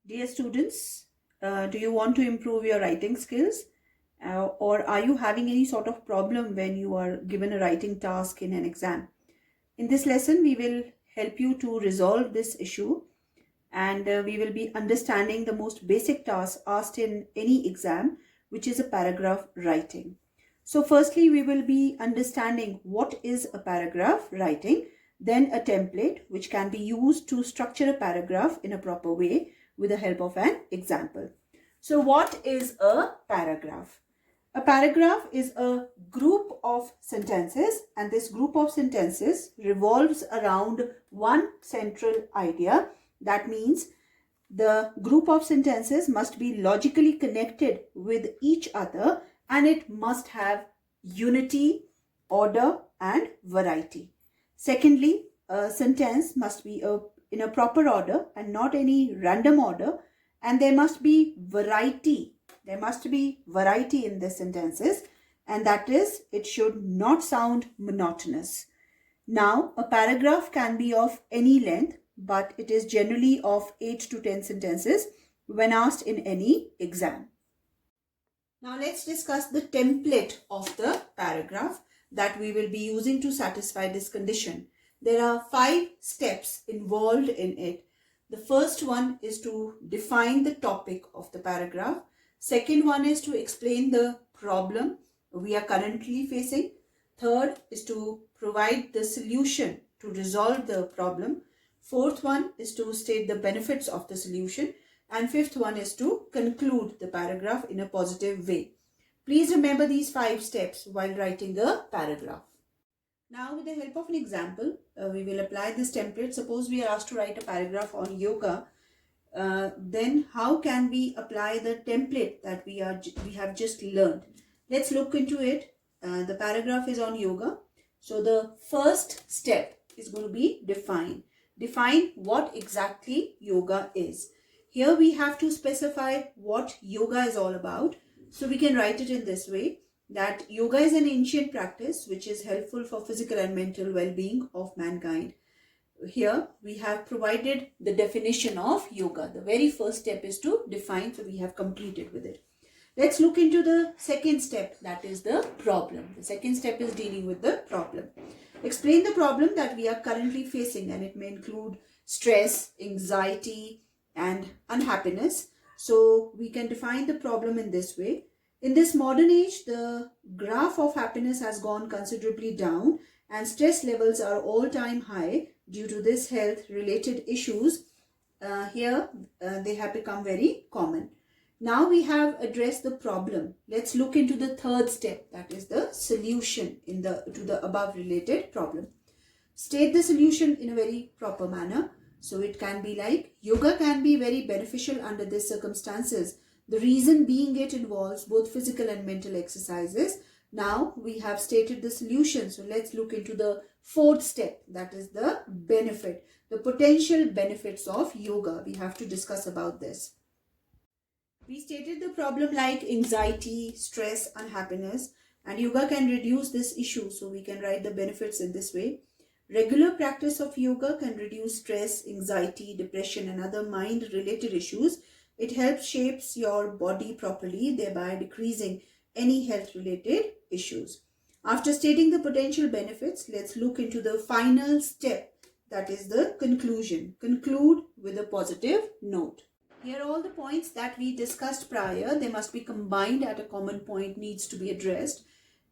Dear students, do you want to improve your writing skills? Or are you having any sort of problem when you are given a writing task in an exam? In this lesson, we will help you to resolve this issue, and we will be understanding the most basic task asked in any exam, which is a paragraph writing. So firstly, we will be understanding what is a paragraph writing, then a template which can be used to structure a paragraph in a proper way with the help of an example. So what is a paragraph? A paragraph is a group of sentences, and this group of sentences revolves around one central idea. That means the group of sentences must be logically connected with each other, and it must have unity, order, and variety. Secondly, a sentence must be in a proper order and not any random order, and there must be variety. There must be variety in the sentences, and that is, it should not sound monotonous. Now, a paragraph can be of any length, but it is generally of 8 to 10 sentences when asked in any exam. Now, let's discuss the template of the paragraph that we will be using to satisfy this condition. There are 5 steps involved in it. The first one is to define the topic of the paragraph. Second one is to explain the problem we are currently facing. Third is to provide the solution to resolve the problem. Fourth one is to state the benefits of the solution. And fifth one is to conclude the paragraph in a positive way. Please remember these 5 steps while writing a paragraph. Now, with the help of an example, we will apply this template. Suppose we are asked to write a paragraph on yoga. Then how can we apply the template that we have just learned? Let's look into it. The paragraph is on yoga. So the first step is going to be define. Define what exactly yoga is. Here we have to specify what yoga is all about. So we can write it in this way, that yoga is an ancient practice which is helpful for physical and mental well-being of mankind. Here we have provided the definition of yoga. The very first step is to define, so we have completed with it. Let's look into the second step, that is the problem. The second step is dealing with the problem. Explain the problem that we are currently facing, and it may include stress, anxiety, and unhappiness. So we can define the problem in this way. In this modern age, the graph of happiness has gone considerably down, and stress levels are all-time high due to this health-related issues. They have become very common. Now we have addressed the problem. Let's look into the third step, that is the solution to the above related problem. State the solution in a very proper manner. So it can be like, yoga can be very beneficial under these circumstances. The reason being it involves both physical and mental exercises. Now we have stated the solution. So let's look into the fourth step, that is the benefit, the potential benefits of yoga. We have to discuss about this. We stated the problem like anxiety, stress, unhappiness, and yoga can reduce this issue. So we can write the benefits in this way. Regular practice of yoga can reduce stress, anxiety, depression, and other mind-related issues. It helps shapes your body properly, thereby decreasing any health-related issues. After stating the potential benefits, let's look into the final step, that is the conclusion. Conclude with a positive note. Here all the points that we discussed prior, they must be combined at a common point, needs to be addressed.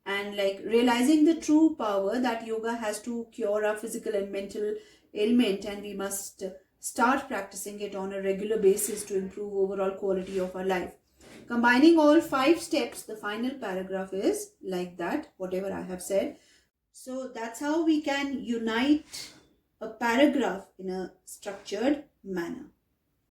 And like realizing the true power that yoga has to cure our physical and mental ailment, and we must start practicing it on a regular basis to improve overall quality of our life. Combining all 5 steps, the final paragraph is like that, whatever I have said. So that's how we can unite a paragraph in a structured manner.